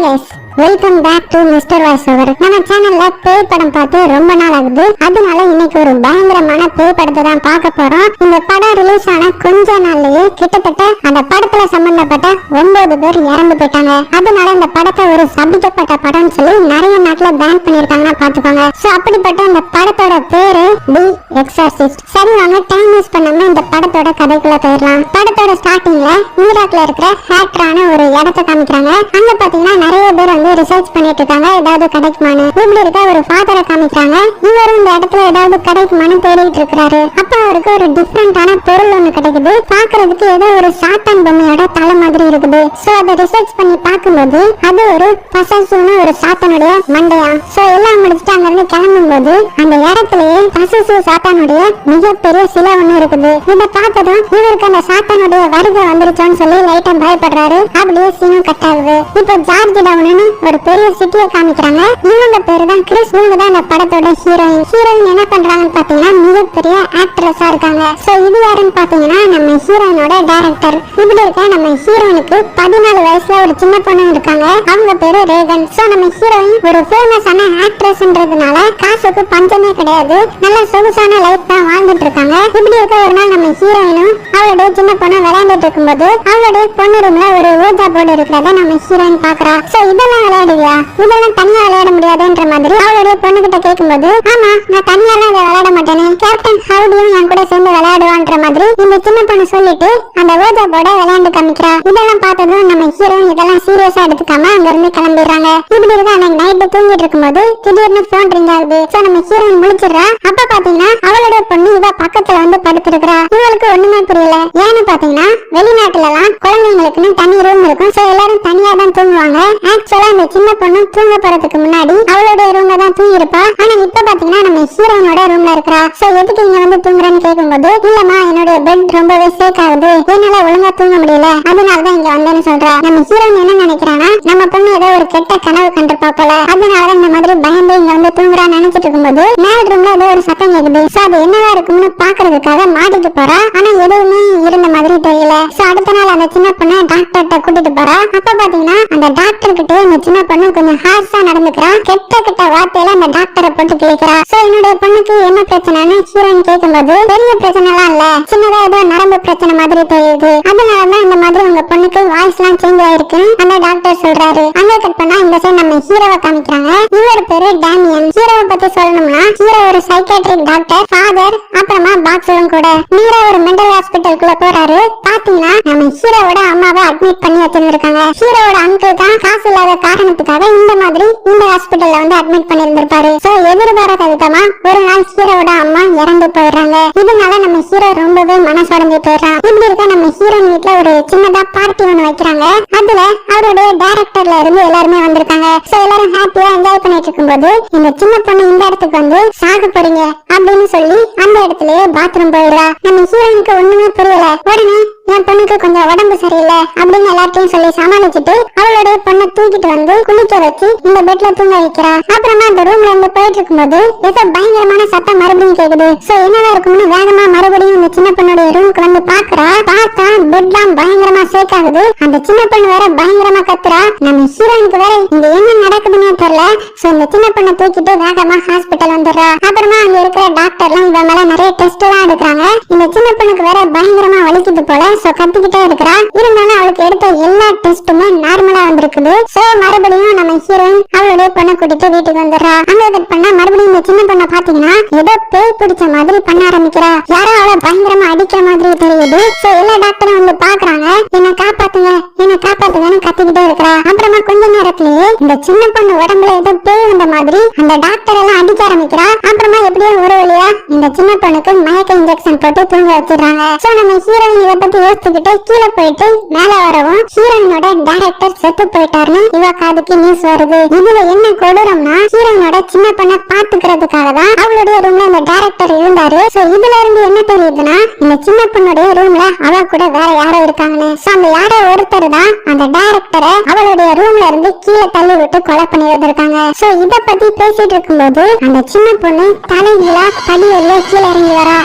guys, welcome back to Mr. Voiceover. நம்ம சேனல்ல பேய் படம் பார்த்து ரொம்ப நாள் ஆகுது. அதனால இன்னைக்கு ஒரு பயங்கரமான பேய் படத்தை தான் பார்க்க போறோம். இந்த படம் ரிலீஸ் ஆன கொஞ்ச நாள்லயே கிட்டத்தட்ட அந்த படத்துல சம்பந்தப்பட்ட 9 பேர் இறந்து போயிட்டாங்க. அதனால இந்த படத்தை ஒரு சபிக்கப்பட்ட படம்னு சொல்லி நிறைய நாட்டுல பேன் பண்ணிருக்காங்கன்னா பாத்துக்கோங்க. சோ அப்படிப்பட்ட இந்த படத்தோட பேரு தி எக்ஸார்சிஸ்ட். சரி வாங்க டைம் வேஸ்ட் பண்ணாம இந்த படத்தோட கதைக்குள்ள போயிடலாம். படத்தோட ஸ்டார்டிங்ல ஈராக்ல இருக்கிற ஹேக்கரான ஒரு இடத்தை காமிக்கிறாங்க. அங்க பாத்தீங்கன்னா நிறைய பேர் ரிசர்ச் பண்ணிட்டு இருக்காங்க, ஏதாவது கிடைக்குமான்னு. இப்படி இருக்க ஒரு ஃபாதரை காமிக்கிறாங்க. இவரும் இந்த இடத்துல ஏதாவது கிடைக்குமான்னு தேடிட்டு இருக்காரு. அப்ப அவருக்கு ஒரு டிஃபரெண்டான பொருள் ஒண்ணு கிடைக்குது. பாக்குறதுக்கு ஏதோ ஒரு சாத்தான் பொம்மையோட தலை மாதிரி இருக்குது. சோ அதை ரிசர்ச் பண்ணி பார்க்கும்போது அது ஒரு பசசுன்னு ஒரு சாத்தானுடைய மண்டையா. சோ எல்லாம் முடிச்சுட்டு அங்க இருந்து கிளம்பும் போது அந்த இடத்துலயே பசசு சாத்தானுடைய மிகப்பெரிய சிலை ஒண்ணு இருக்குது. இதை பார்த்ததும் இவருக்கு அந்த சாத்தானுடைய வருகை வந்துருச்சோன்னு சொல்லி லைட்டா பயப்படுறாரு. அப்படியே சீனும் கட் ஆகுது. இப்ப ஜார்ஜ் டவுன்னு ஒரு பெரிய சிட்டியை காமிக்கிறாங்க. இவங்க பேரு தான் கிறிஸ். இவங்க தான் இந்த படத்தோட ஹீரோயின். ஹீரோயின் என்ன பண்றாங்கன்னு பாத்தீங்கன்னா மிகப்பெரிய ஆக்ட்ரஸா இருக்காங்க. சோ இது யாருன்னு பாத்தீங்கன்னா நம்ம ஹீரோயினோட டைரக்டர். இப்படி இருக்க நம்ம ஹீரோயினுக்கு 14 வயசுல ஒரு சின்ன பொண்ணு இருக்காங்க. அவங்க பேரு ரேகன். சோ நம்ம ஹீரோயின் ஒரு ஃபேமஸான ஆக்ட்ரஸ்ன்றதுனால காசுக்கு பஞ்சமே கிடையாது. நல்ல சொகுசான லைஃப் தான் வாழ்ந்துட்டு இருக்காங்க. இப்படி இருக்க ஒரு நாள் நம்ம ஹீரோயினும் அவளுடைய சின்ன பொண்ணு விளையாண்டுட்டு இருக்கும்போது அவளுடைய பொண்ணு ரூம்ல ஒரு ரோஜா போர்டு இருக்கிறத நம்ம ஹீரோயின் பாக்குறா. சோ இதெல்லாம் விளையாடுவியா, இதெல்லாம் தனியா விளையாட முடியாதுன்ற மாதிரி அவளுடைய பொண்ணு கிட்ட கேட்கும்போது, ஆமா நான் தனியாலாம் இதை விளையாட மாட்டேனே, கேப்டன் ஹவுடியும் என் கூட சேர்ந்து விளையாடுவான்ற மாதிரி இந்த சின்ன பொண்ணு சொல்லிட்டு அந்த ரோஜா போர்டை விளையாண்டு காமிக்கிறா. இதெல்லாம் பார்த்ததும் நம்ம ஹீரோயின் இதெல்லாம் சீரியஸா எடுத்துக்காம அங்க இருந்து கிளம்பிடுறாங்க. இப்படி இருக்க அன்னைக்கு நைட்டு தூங்கிட்டு இருக்கும்போது திடீர்னு போன் ரிங் ஆகுது. சோ நம்ம ஹீரோயின் முழிச்சிடுறா. அப்ப பாத்தீங்கன்னா அவளுடைய பொண்ணு இவ பக்கத்துல வந்து படுத்திருக்கிறா. இவளுக்கு ஒண்ணுமே புரியல. ஏன்னு பாத்தீங்கன்னா வெளிநாட்டுல எல்லாம் குழந்தைங்களுக்குன்னு தனி ரூம் இருக்கும். சோ எல்லாரும் தனியா தான் தூங்குவாங்க. ஆக்சுவலா அந்த சின்ன பொண்ணு தூங்க போறதுக்கு முன்னாடி அவளுடைய ரூம்ல தான் தூங்கி இருப்பா. ஆனா இப்ப பாத்தீங்கன்னா நம்ம ஹீரோயினோட ரூம்ல இருக்கா. சோ எதுக்கு இங்க வந்து தூங்குறேன்னு கேட்கும்போது, இல்லம்மா என்னுடைய பெட் ரொம்பவே சேக் ஆகுது, என்னால ஒழுங்கா தூங்க முடியல, அதனாலதான் இங்க வந்தேன்னு சொல்றா. நம்ம ஹீரோயின் என்ன நினைக்கிறானா, நம்ம பொண்ணு ஏதோ ஒரு கெட்ட கனவு கண்டிருப்பா போல, அதனாலதான் இந்த மாதிரி பயந்து இங்க வந்து தூங்குறான்னு நினைச்சிட்டு இருக்கும்போது மேல் ரூம்ல ஏதோ ஒரு சத்தம் கேக்குது. சோ அது என்னவா இருக்கும்னு பாக்குறதுக்காக மாடிக்கு போறா. ஆனா எதுவுமே இருந்த மாதிரி தெரியல. சோ அடுத்த நாள் அந்த சின்ன பொண்ணு டாக்டர்கிட்ட கூட்டிட்டு போறா. அப்ப பாத்தீங்கன்னா அந்த டாக்டர் கிட்ட இந்த சின்ன பொண்ணு கொஞ்சம் ஹார்ஷா நடந்துக்கிறா. கெட்ட கெட்ட வார்த்தையில அந்த டாக்டரை போட்டு கேட்கிறா. சோ என்னுடைய பொண்ணுக்கு என்ன பிரச்சனைன்னு ஹீரோயின் கேட்கும்போது, பெரிய பிரச்சனை எல்லாம் இல்ல, சின்னதா ஏதோ நரம்பு பிரச்சனை மாதிரி தெரியுது, அதனாலதான் இந்த மாதிரி உங்க பொண்ணுக்கு வாய்ஸ் எல்லாம் சேஞ்ச் ஆயிருக்கு அந்த டாக்டர் சொல்றாரு. அங்க கட் பண்ணா இந்த சைடு நம்ம ஹீரோவை காமிக்கிறாங்க. இவர் பேரு டேமியன். ஹீரோவை பத்தி சொல்லணும்னா ஹீரோ ஒரு சைக்காட்ரிக் டாக்டர், ஃபாதர், அப்புறமா பாக்ஸரும் கூட. நேரா ஒரு மெண்டல் ஹாஸ்பிட்டலுக்குள்ள போறாரு. பாத்தீங்கன்னா நம்ம ஹீரோவோட அம்மாவை அட்மிட் பண்ணி வச்சிருந்திருக்காங்க. ஹீரோவோட அங்கிள் தான் காசு இல்லாத காரணத்துக்காக இந்த மாதிரி இந்த ஹாஸ்பிட்டல்ல வந்து அட்மிட் பண்ணிருந்திருப்பாரு. சோ எதிர்பாராத விதமா ஒரு நாள் ஹீரோவோட அம்மா இறந்து போயிடுறாங்க. இதனால நம்ம ஹீரோ ரொம்பவே மனசொடைஞ்சு போயிடுறான். இப்படி இருக்க நம்ம ஹீரோயின் வீட்டுல ஒரு சின்னதா பார்ட்டி ஒண்ணு வைக்கிறாங்க. அதுல அவருடைய டைரக்டர்ல இருந்து எல்லாருமே வந்திருக்காங்க. சோ எல்லாரும் ஹாப்பியா என்ஜாய் பண்ணிட்டு இருக்கும்போது இந்த சின்ன பொண்ணு இந்த இடத்துக்கு வந்து சாக போறீங்க அப்படின்னு சொல்லி அந்த இடத்துலயே பாத்ரூம் போயிடுறா. நம்ம ஹீரோயினுக்கு ஒண்ணுமே புரியல. உடனே என் பொண்ணுக்கு கொஞ்சம் உடம்பு சரியில்லை அப்படின்னு எல்லாத்தையும் சொல்லி சமாளிச்சுட்டு அவளுடைய பொண்ணை தூக்கிட்டு வந்து குளிக்க வச்சு இந்த பெட்ல தூங்க வைக்கிறா. அப்புறமா அந்த ரூம்ல இருந்து போயிட்டு இருக்கும்போது ஏதோ பயங்கரமான சத்தம் மறுபடியும் கேக்குது. சோ என்னவா இருக்கும்னு வேகமா மறுபடியும் இந்த சின்ன பொண்ணுடைய ரூமுக்கு வந்து பாக்குறா. பார்த்தா பெட்லாம் பயங்கரமா ஷேக் ஆகுது. அந்த சின்ன பொண்ணு வேற பயங்கரமா கத்துறா. நம்ம ஹீரோயினுக்கு வேற இங்க என்ன நடக்குதுன்னே தெரியல. சோ இந்த சின்ன பொண்ணை தூக்கிட்டு வேகமா ஹாஸ்பிட்டல் வந்துடுறா. அப்புறமா அங்க இருக்கிற டாக்டர் எல்லாம் இவ மேல நிறைய டெஸ்ட் எல்லாம் எடுக்கிறாங்க. இந்த சின்ன பொண்ணுக்கு வேற பயங்கரமா வலிக்குது போல. சோ கத்திக்கிட்டே இருக்கிறா. இருந்தாலும் அவளுக்கு எடுத்த எல்லா டெஸ்ட்டுமே நார்மலா வந்திருக்குது. சோ மறுபடியும் நம்ம ஹீரோயின் அவளுடைய பொண்ணை கூட்டிட்டு வீட்டுக்கு வந்துடுறா. அங்க கட் பண்ணா மறுபடியும் இந்த சின்ன பொண்ணை பாத்தீங்கன்னா ஏதோ பேய் பிடிச்ச மாதிரி பண்ண ஆரம்பிக்கிறா. யாரோ அவளை பயங்கரமா அடிக்கிற மாதிரி தெரியுது. சோ எல்லா டாக்டரும் வந்து பாக்குறாங்க. என்ன காப்பாத்துங்க, என்ன காப்பாத்துங்கன்னு கத்திக்கிட்டே இருக்கிறா. அப்புறமா கொஞ்ச நேரத்திலேயே இந்த சின்ன பொண்ணு உடம்புல ஏதோ பேய் வந்த மாதிரி அந்த டாக்டர் எல்லாம் அடிக்க ஆரம்பிக்கிறா. அப்புறமா எப்படியோ ஒரு வழியா இந்த சின்ன பொண்ணுக்கு மயக்க இன்ஜெக்ஷன் போட்டு தூங்க வச்சிடுறாங்க. சோ நம்ம ஹீரோயின் இதை பத்தி யோசிச்சுக்கிட்டு கீழே போயிட்டு மேல வரவும் ஹீரோயினோட டைரக்டர் செத்து போயிட்டாருன்னு இவ காதுக்கு நியூஸ் வருது. இதுல என்ன கொடூரம்னா ஹீரோயினோட சின்ன பொண்ணை பாத்துக்கிறதுக்காக தான் அவளுடைய ரூம்ல இந்த டைரக்டர் இருந்தாரு. சோ இதுல இருந்து என்ன தெரியுதுன்னா இந்த சின்ன பொண்ணுடைய ரூம்ல அவ கூட வேற யாரோ இருக்காங்கன்னு. சோ அந்த யாரோ ஒருத்தர் தான் அந்த டைரக்டரை அவளோட அவளுடைய ரூம்ல இருந்து கீழே தள்ளி விட்டு கொலை பண்ணி வந்திருக்காங்க. சோ இத பத்தி பேசிட்டு இருக்கும்போது அந்த சின்ன பொண்ணு தலைகீழா படியில கீழே இறங்கி வரா.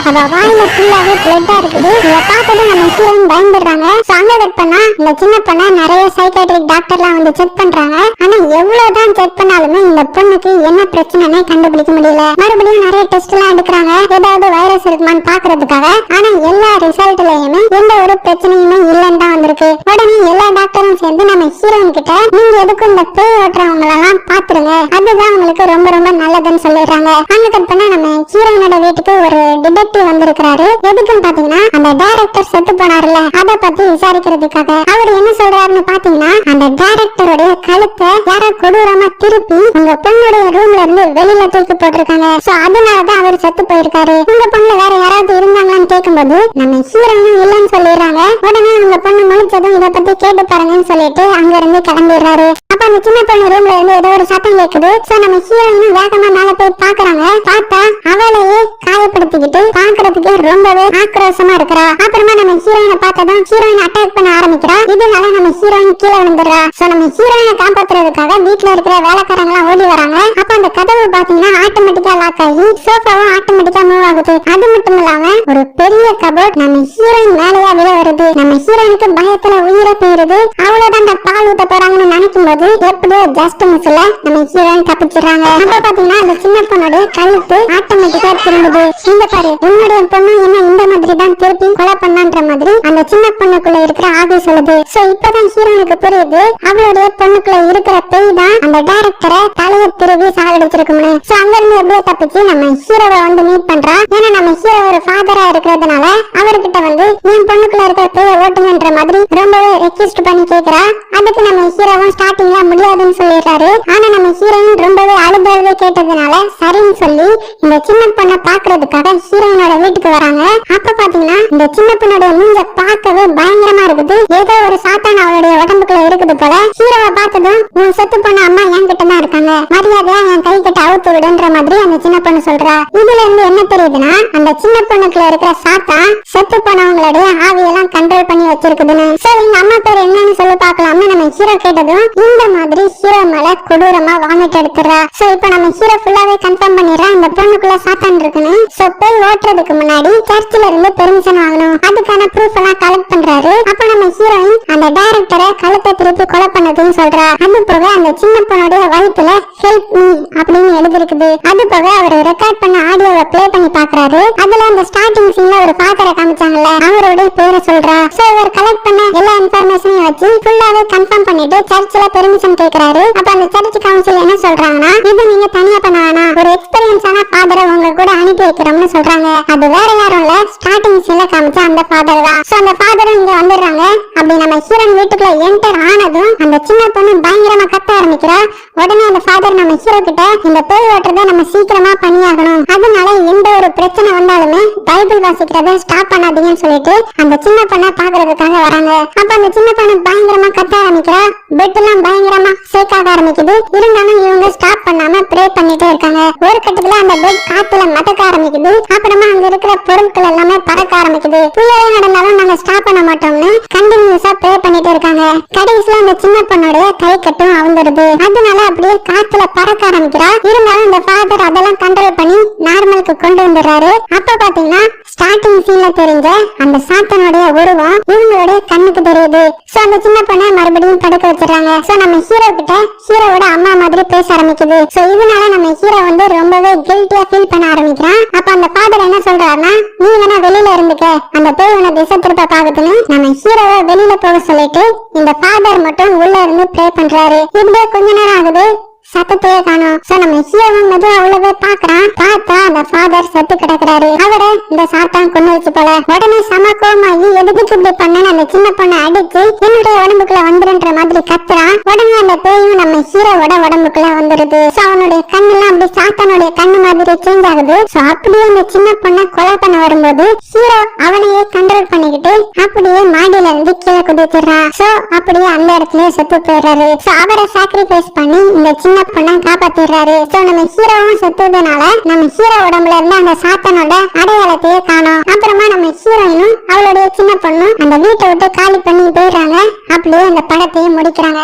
அவ வாயில ஃபுல்லாவே பிளட்டா இருக்குது. இத பார்த்தது நம்ம ஹீரோயின் பயந்துடுறாங்க. சோ அங்க வெயிட் பண்ணா இந்த சின்ன பொண்ணை நிறைய சைக்காட்ரிக் டாக்டர்லாம் வந்து செக் பண்றாங்க. ஆனா எவ்வளவுதான் செக் பண்ணாலுமே இந்த பொண்ணுக்கு என்ன பிரச்சனைனே கண்டுபிடிக்க முடியல. மறுபடியும் நிறைய டெஸ்ட் எல்லாம் எடுக்கிறாங்க, ஏதாவது வைரஸ் இருக்குமான்னு பாக்குறதுக்காக. ஆனா எல்லா ரிசல்ட்லயுமே எந்த ஒரு பிரச்சனையுமே இல்லன்னு தான் வந்திருக்கு. உடனே எல்லா டாக்டரும் சேர்ந்து நம்ம ஹீரோயின் கிட்ட நீங்க எதுக்கும் இந்த பேய் ஓட்டுறவங்க எல்லாம் பாத்துருங்க, அதுதான் உங்களுக்கு ரொம்ப ரொம்ப நல்லதுன்னு சொல்லிடுறாங்க. அங்க கட் பண்ணா நம்ம ஹீரோயினோட வீட்டுக்கு ஒரு டிடெக்டிவ் வந்திருக்கிறாரு. எதுக்குன்னு பாத்தீங்கன்னா அந்த டைரக்டர் செத்து போனார்ல, அத பத்தி விசாரிக்கிறதுக்காக. அவர் என்ன சொல்றாருன்னு பாத்தீங்கன்னா அந்த டைரக்டருடைய கழுத்தை யாரோ கொடூரமா திருப்பி உங்க பொண்ணுடைய ரூம்ல இருந்து வெளியில தூக்கி போட்டிருக்காங்க. சோ அதனாலதான் அவர் செத்து போயிருக்காரு. உங்க பொண்ணுல வேற யாராவது இருந்தாங்களான்னு கேட்கும்போது நம்ம ஹீரோயினும் இல்லன்னு சொல்லிடுறாங்க. உடனே உங்க பொண்ணு முழிச்சதும் இத பத்தி கேட்டு பாருங்கன்னு சொல்லிட்டு அங்க இருந்து கிளம்பிடுறாரு. அப்ப அந்த சின்ன பொண்ணு ரூம்ல இருந்து ஏதோ ஒரு சத்தம் கேக்குது. சோ நம்ம ஹீரோயினும் வேகமா மேல போய் பாக்குறாங்க. பார்த்தா அவளையே காயப்படுத்திக்கிட்டு பாக்குறதுக்கு ரொம்பவே ஆக்ரோஷமா இருக்கிறா. அப்புறமா நம்ம ஹீரோயினை பார்த்ததும் ஹீரோயின் அட்டாக் பண்ண ஆரம்பிக்கிறா. இதனால நம்ம ஹீரோயின் கீழே விழுந்துடுறா. சோ நம்ம ஹீரோயினை காப்பாத்துறதுக்காக வீட்டுல இருக்கிற வேலைக்காரங்க எல்லாம் ஓடி வராங்க. அப்ப அந்த கதவு பாத்தீங்கன்னா ஆட்டோமேட்டிக்கா லாக் ஆகி சோஃபாவும் ஆட்டோமேட்டிக்கா மூவ் ஆகுது. அது மட்டும் இல்லாம ஒரு பெரிய கபோர்ட் நம்ம ஹீரோயின் மேலேயா விழ வருது. நம்ம ஹீரோயினுக்கு பயத்துல உயிரை போயிருது. அவ்வளவுதான் பால் ஊத்த போறாங்கன்னு நினைக்கும் போது எப்படியோ ஜஸ்ட் மிஸ்ல நம்ம ஹீரோயின் தப்பிச்சிடறாங்க. அப்ப பாத்தீங்கன்னா அந்த சின்ன பொண்ணுடைய கழுத்து ஆட்டோமேட்டிக்கா திரும்புது. இந்த பாரு உன்னுடைய பொண்ணு என்ன இந்த மாதிரி தான் திருப்பி கொலை பண்ணான்ற மாதிரி அந்த சின்ன பொண்ணுக்குள்ள இருக்கிற ஆவி சொல்லுது. சோ இப்பதான் ஹீரோயினுக்கு புரியுது அவளுடைய பொண்ணுக்குள்ள இருக்கிற பேய் தான் அந்த டைரக்டரை தலையை திருவி சாகடிச்சிருக்கும்னு. சோ அங்க இருந்து எப்படியோ தப்பிச்சு நம்ம ஹீரோவை வந்து மீட் பண்றா. ஏன்னா நம்ம ஹீரோ ஒரு ஃபாதரா இருக்கிறதுனால அவர்கிட்ட வந்து என் பொண்ணுக்குள்ள இருக்கிற பேயை ஓட்டுங்கன்ற மாதிரி ரொம்பவே ரெக்வெஸ்ட் பண்ணி கேக்குறா. அதுக்கு நம்ம ஹீரோவும் ஸ்டார்டிங்ல முடியாதுன்னு சொல்லிடுறாரு. ஆனா நம்ம ஹீரோயின் ரொம்பவே அழுதழுது கேட்டதுனால சரின்னு சொல்லி இந்த சின்ன பொண்ணை பாக்குறதுக்காக ஹீரோயினோட வீட்டுக்கு வராங்க. அப்ப பாத்தீங்கன்னா இந்த சின்ன பொண்ணுடைய மூஞ்ச பார்க்கவே பயங்கரமா இருக்குது. ஏதோ ஒரு சாத்தான் அவளுடைய உடம்புக்குள்ள இருக்குது போல. ஹீரோவை பார்த்ததும் உன் செத்து போன அம்மா என்கிட்ட தான் இருக்காங்க, மரியாதையா என் கை கிட்ட அவுத்து விடுன்ற மாதிரி அந்த சின்ன பொண்ணு சொல்றா. இதுல இருந்து என்ன தெரியுதுன்னா அந்த சின்ன பொண்ணுக்குள்ள இருக்கிற சாத்தான் செத்து போனவங்களுடைய ஆவியெல்லாம் கண்ட்ரோல் பண்ணி வச்சிருக்குதுன்னு. சோ எங்க அம்மா பேர் என்னன்னு சொல்லி பாக்கலாம்னு நம்ம ஹீரோ கேட்டதும் இந்த மாதிரி ஹீரோ மேல கொடூரமா வாமிட் எடுத்துறா. சோ இப்ப நம்ம ஹீரோ ஃபுல்லாவே கன்ஃபார்ம் பண்ணிடுறா இந்த பொண்ணுக்குள்ள சாத்தான் இருக்குன்னு. சோ போய் ஓட்டுறதுக்கு முன்னாடி சர்ச்சில இருந்து பெர்மிஷன் வாங்கணும், அதுக்கான ப்ரூஃப் எல்லாம் கலெக்ட் பண்றாரு. அப்ப நம்ம ஹீரோயின் அந்த டைரக்டரை கழுத்தை திருப்பி கொலை பண்ணதுன்னு சொல்றா. அது போக அந்த சின்ன பொண்ணுடைய வயித்துல ஹெல்ப் மீ அப்படின்னு எழுதிருக்குது. அது போக அவர் ரெக்கார்ட் பண்ண ஆடியோவை பிளே பண்ணி பாக்குறாரு. அதுல அந்த ஸ்டார்டிங் சீன்ல ஒரு ஃபாதரை காமிச்சாங்கல்ல, அவருடைய பேரை சொல்றா. சோ இவர் கலெக்ட் பண்ண எல்லா இன்ஃபர்மேஷனையும் வச்சு ஃபுல்லாவே கன்ஃபார்ம் பண்ணிட்டு சர்ச்சில் பெர்மிஷன் கேக்குறாரு. அப்ப அந்த சர்ச் கவுன்சில் என்ன சொல்றாங்கன்னா இது நீங்க தனியா பண்ண வேணாம், ஒரு எக்ஸ்பீரியன்ஸான ஃபாதரை உங்க கூட அனுப்பி வைக்கிறோம்னு சொல்றாங்க. அது வேற யாரும் இல்ல, ஸ்டார்டிங் சீன்ல காமிச்ச அந்த ஃபாதர் தான். சோ அந்த ஃபாதரும் இங்க வந்துடுறாங்க. அப்படி நம்ம ஹீரோயின் வீட்டுக்குள்ள என்டர் ஆனதும் அந்த சின்ன பொண்ணு பயங்கரமா கத்த ஆரம்பிக்கிறா. உடனே அந்த ஃபாதர் நம்ம ஹீரோ கிட்ட இந்த பேய் ஓட்டுறதை நம்ம சீக்கிரமா பண்ணியாகணும், அதனால எந்த ஒரு பிரச்சனை வந்தாலுமே பைபிள் வாசிக்கிறத ஸ்டாப் பண்ணாதீங்கன்னு சொல்லிட்டு அந்த சின்ன பொண்ணை பாக்குறதுக்காக வராங்க. அப்ப அந்த சின்ன பொண்ணு பயங்கரமா கத்த ஆரம்பிக்கிறா. பெட் எல்லாம் பயங்கரமா ஷேக் ஆக ஆரம்பிக்குது. இருந்தாலும் இவங்க ஸ்டாப் பண்ணாம ப்ரே பண்ணிட்டே இருக்காங்க. ஒரு கட்டத்துல அந்த பெட் காத்துல மதக்க ஆரம்பிக்குது. அப்புறமா அங்க இருக்கிற பொருட்கள் எல்லாமே பறக்க ஆரம்பிக்குது. புயலே நடந்தாலும் நாங்க ஸ்டாப் பண்ண மாட்டோம்னு கண்டினியூஸா ப்ரே பண்ணிட்டு இருக்காங்க. கடைசியில அந்த சின்ன பொண்ணுடைய கை கட்டும் அவுந்துடுது. அதனால அப்படியே காத்துல பறக்க ஆரம்பிக்கிறா. இருந்தாலும் இந்த ஃபாதர் அதெல்லாம் கண்ட்ரோல் பண்ணி நார்மலுக்கு கொண்டு வந்துடுறாரு. அப்ப பாத்தீங்கன்னா ஸ்டார்டிங் சீன்ல தெரிஞ்ச அந்த சாத்தனுடைய உருவம் இவங்களுடைய கண்ணுக்கு தெரியுது. சோ அந்த சின்ன பொண்ணை மறுபடியும் படுக்க வச்சிடறாங்க. சோ நம்ம ஹீரோ கிட்ட ஹீரோவோட அம்மா மாதிரி பேச ஆரம்பிக்குது. சோ இதனால நம்ம ஹீரோ வந்து ரொம்பவே கில்ட்டியா ஃபீல் பண்ண ஆரம்பிக்கிறான். அப்ப அந்த ஃபாதர் என்ன சொல்றாருன்னா நீ வேணா வெளியில இருந்துக்க, அந்த பேய் உன திசை திருப்ப பாக்குதுன்னு நம்ம ஹீரோவை வெளியில போக சொல்லிட்டு இந்த ஃபாதர் மட்டும் உள்ள இருந்து ப்ரே பண்றாரு. இப்படியே கொஞ்ச நேரம் ஆகுது, சத்தத்தையே காணோம். சோ நம்ம ஹீரோவும் மெதுவா அவ்வளவே பாக்குறான். பார்த்தா அந்த ஃபாதர் செத்து கிடக்குறாரு. அவரை இந்த சாத்தான் கொண்டு வச்சு போல. உடனே சமக்கோமாயி எதுக்கு இப்படி பண்ண அந்த சின்ன பொண்ணை அடிச்சு என்னுடைய உடம்புக்குள்ள வந்துருன்ற மாதிரி கத்துறான். உடனே அந்த பேயும் நம்ம ஹீரோவோட உடம்புக்குள்ள வந்துருது. சோ அவனுடைய கண்ணெல்லாம் அப்படி சாத்தானுடைய கண்ணு மாதிரி சேஞ்ச் ஆகுது. சோ அப்படியே அந்த சின்ன பொண்ணை கொலை பண்ண வரும்போது ஹீரோ அவனையே கண்ட்ரோல் பண்ணிக்கிட்டு அப்படியே மாடியில இருந்து கீழே குதிச்சிடுறான். சோ அப்படியே அந்த இடத்துல செத்து போயிடுறாரு. சோ அவரை சாக்ரிஃபைஸ் பண்ணி இந்த சின்ன பொண்ணை காப்பாத்திடுறாரு. சோ நம்ம ஹீரோவும் செத்ததுனால நம்ம ஹீரோ உடம்புல இருந்து அந்த சாத்தனோட அடையாளத்தையே காணோம். அப்புறமா நம்ம ஹீரோயினும் அவளுடைய சின்ன பொண்ணும் அந்த வீட்டை விட்டு காலி பண்ணி போயிடுறாங்க. அப்படியே அந்த படத்தையும் முடிக்கிறாங்க.